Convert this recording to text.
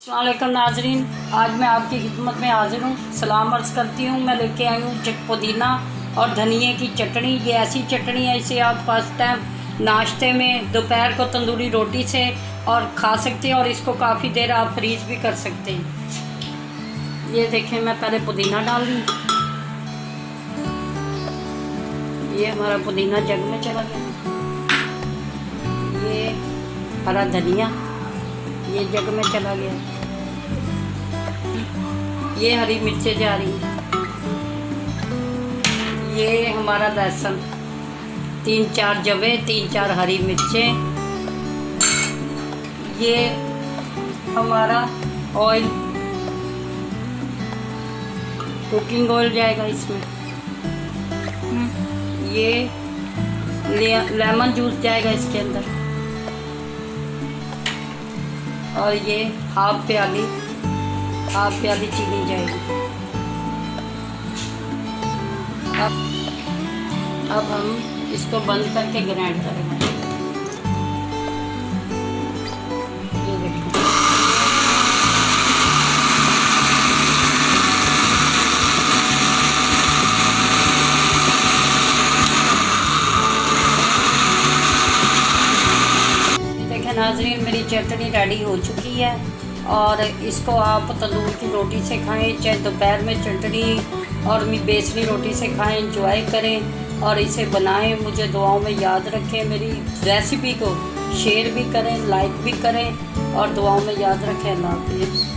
अस्सलाम वालेकुम नाजरीन, आज मैं आपकी खिदमत में हाजिर हूँ। सलाम अर्ज़ करती हूँ। मैं लेके आई हूँ पुदीना और धनिए की चटनी। ये ऐसी चटनी है, इसे आप फर्स्ट टाइम नाश्ते में, दोपहर को तंदूरी रोटी से और खा सकते हैं और इसको काफ़ी देर आप फ्रीज भी कर सकते हैं। ये देखें, मैं पहले पुदीना डाल दी। ये हमारा पुदीना जग में चला गया। ये हरा धनिया ये जग में चला गया। ये हरी मिर्चें जा रही हैं। ये हमारा लहसुन, 3-4 जवे, 3-4 हरी मिर्चें। ये हमारा ऑयल, कुकिंग ऑयल जाएगा इसमें। ये लेमन जूस जाएगा इसके अंदर। और ये हाफ प्याली चीनी जाएगी। अब हम इसको बंद करके ग्राइंड करेंगे। ये देखिए, नाज़रीन, मेरी चटनी रेडी हो चुकी है और इसको आप तंदूर की रोटी से खाएं, चाहे दोपहर में चटनी और बेसनी रोटी से खाएं। एंजॉय करें और इसे बनाएं। मुझे दुआओं में याद रखें। मेरी रेसिपी को शेयर भी करें, लाइक भी करें और दुआओं में याद रखें। अल्लाह हाफ़िज़।